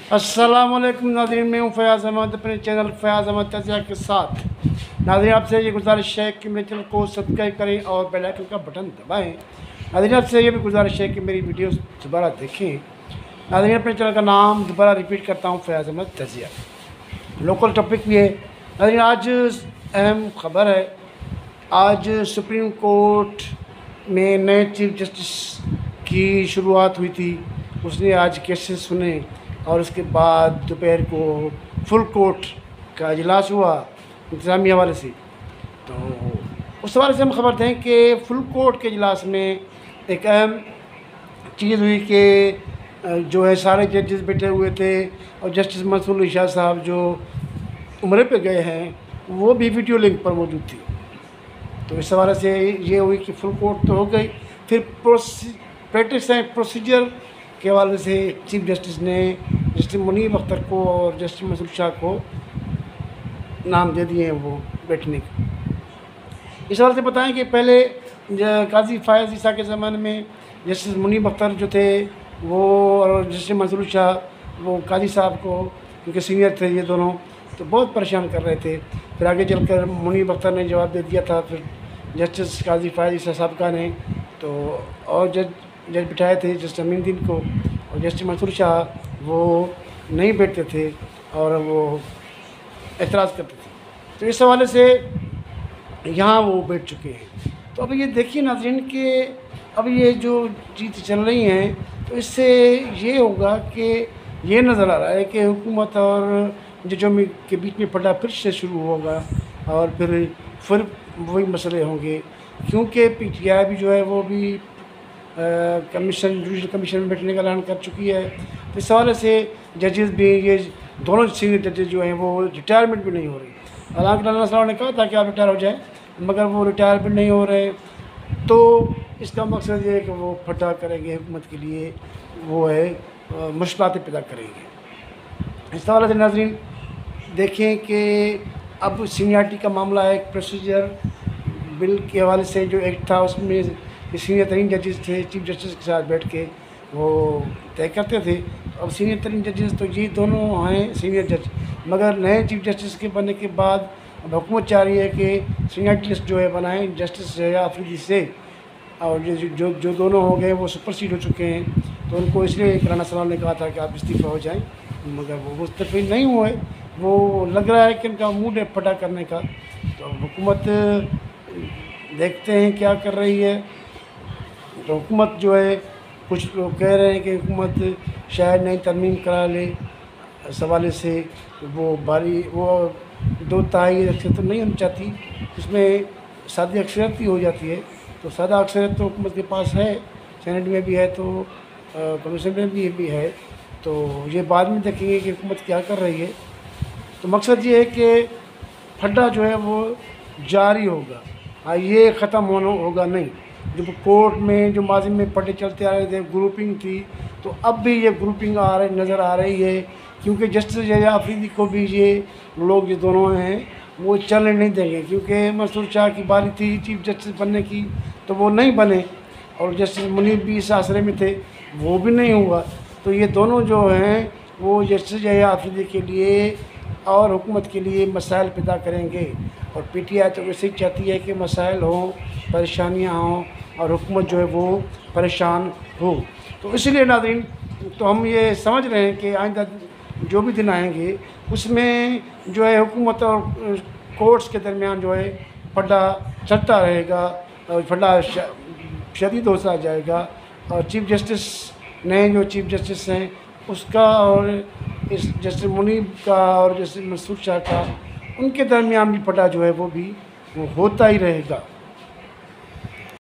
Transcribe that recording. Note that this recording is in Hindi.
अस्सलामुअलैकुम नाज़रीन, मैं हूँ फ़याज़ अहमद अपने चैनल फ़याज़ अहमद तज़िया के साथ। नाज़रीन, आपसे ये गुजारिश है कि मेरे चैनल को सब्सक्राइब करें और बेल आइकन का बटन दबाएं। नाज़रीन, आपसे ये भी गुजारिश है कि मेरी वीडियो दोबारा देखें। नाज़रीन, अपने चैनल का नाम दोबारा रिपीट करता हूँ, फ़याज़ अहमद तज़िया। लोकल टॉपिक भी है। नाज़रीन, आज अहम खबर है। आज सुप्रीम कोर्ट में नए चीफ जस्टिस की शुरुआत हुई थी। उसने आज केसेस सुने और उसके बाद दोपहर को फुल कोर्ट का इजलास हुआ इंतज़ामी हवाले से। तो उस हवाले से हम खबर दें कि फुल कोर्ट के इजलास में एक अहम चीज़ हुई कि जो है सारे जजेस बैठे हुए थे और जस्टिस मंसूर शाह साहब जो उम्रे पे गए हैं वो भी वीडियो लिंक पर मौजूद थी। तो इस हवाले से ये हुई कि फुल कोर्ट तो हो गई। फिर प्रैक्टिस एंड प्रोसीजर के हवाले से चीफ जस्टिस ने जस्टिस मुनीब अख्तर को और जस्टिस मंसूर शाह को नाम दे दिए हैं वो बैठने के। इस हवाले से बताएं कि पहले काजी फ़ायज़ ईसा के ज़माने में जस्टिस मुनीब अख्तर जो थे वो और जस्टिस मंसूर शाह वो काजी साहब को, क्योंकि सीनियर थे ये दोनों, तो बहुत परेशान कर रहे थे। फिर आगे चलकर मुनीब अख्तर ने जवाब दे दिया था। फिर जस्टिस काजी फ़ायज़ ईसा साहब ने तो और जज बिठाए थे जस्टिस अमीनुद्दीन को, और जस्टिस मंसूर शाह वो नहीं बैठते थे और वो एतराज़ करते थे। तो इस हवाले से यहाँ वो बैठ चुके हैं। तो अब ये देखिए नाज़रीन कि अब ये जो चीज़ चल रही हैं तो इससे ये होगा कि ये नज़र आ रहा है कि हुकूमत और जजों में के बीच में पड़ा फिर से शुरू होगा और फिर वही मसले होंगे, क्योंकि PTI भी जो है वो भी जुडिशल कमीशन में बैठने का ऐलान कर चुकी है। तो इस हवाले से जजेस भी, ये दोनों सीनियर जजेस जो हैं वो रिटायरमेंट भी नहीं हो रही। हालांकि अल्लाह ताला ने कहा था कि आप रिटायर हो जाएं, मगर वो रिटायर भी नहीं हो रहे। तो इसका मकसद ये है कि वो फटा करेंगे हुकूमत के लिए, वो है मुश्किलातें पैदा करेंगे। इस हवाले से नाज़रीन देखें कि अब सीनियरिटी का मामला है। एक प्रोसीजर बिल के हवाले से जो एक्ट था उसमें सीनियर तरीन जजेस थे, चीफ जस्टिस के साथ बैठ के वो तय करते थे। अब सीनियर तरीन जजेस तो ये दोनों हैं सीनियर जज, मगर नए चीफ जस्टिस के बनने के बाद अब हुकूमत चाह रही है कि सीनियरिटी लिस्ट जो है बनाएं जस्टिस आफरीदी से, और जो दोनों हो गए वो सुपरसीड हो चुके हैं। तो उनको इसलिए राना सलाम ने कहा था कि आप इस्तीफ़ा हो जाएं, मगर वो मुस्तफ़ी नहीं हुए। वो लग रहा है कि उनका मूड है फटा करने का। तो हुकूमत देखते हैं क्या कर रही है। तो हुकूमत जो है, कुछ लोग कह रहे हैं कि हुकूमत शायद नई तरमीम करा ले। इस हवाले से वो 2/3 अक्सरियत तो नहीं होनी चाहती, उसमें सादी अक्सरियत ही हो जाती है। तो सादा अक्सरियत तो हुकूमत के पास है, सेनेट में भी है, तो कमीशन में भी है। तो ये बाद में देखेंगे कि हुकूमत क्या कर रही है। तो मकसद ये है कि फड्डा जो है वो जारी होगा, ये ख़त्म होगा नहीं। जब कोर्ट में जो माजी में पट्टे चलते आ रहे थे, ग्रुपिंग थी, तो अब भी ये ग्रुपिंग नज़र आ रही है, क्योंकि जस्टिस आफरीदी को भी ये लोग जो दोनों हैं वो चलने नहीं देंगे। क्योंकि मंसूर शाह की बारी थी चीफ जस्टिस बनने की, तो वो नहीं बने, और जस्टिस मुनीब भी इस आसरे में थे, वो भी नहीं हुआ। तो ये दोनों जो हैं वो जस्टिस आफरीदी के लिए और हुकूमत के लिए मसाइल पैदा करेंगे। और PTI तो वैसे ही चाहती है कि मसाइल हों, परेशानियाँ हों और हुकूमत जो है वो परेशान हो। तो इसलिए नाज़रीन, तो हम ये समझ रहे हैं कि आइंदा जो भी दिन आएंगे उसमें जो है हुकूमत और कोर्ट्स के दरमियान जो है फड्डा चलता रहेगा और फड्डा शदीद होता जाएगा। और चीफ जस्टिस, नए जो चीफ जस्टिस हैं उसका और इस जस्टिस मुनीब का और जस्टिस मंसूर शाह का, उनके दरमियान भी फटा जो है वो भी होता ही रहेगा।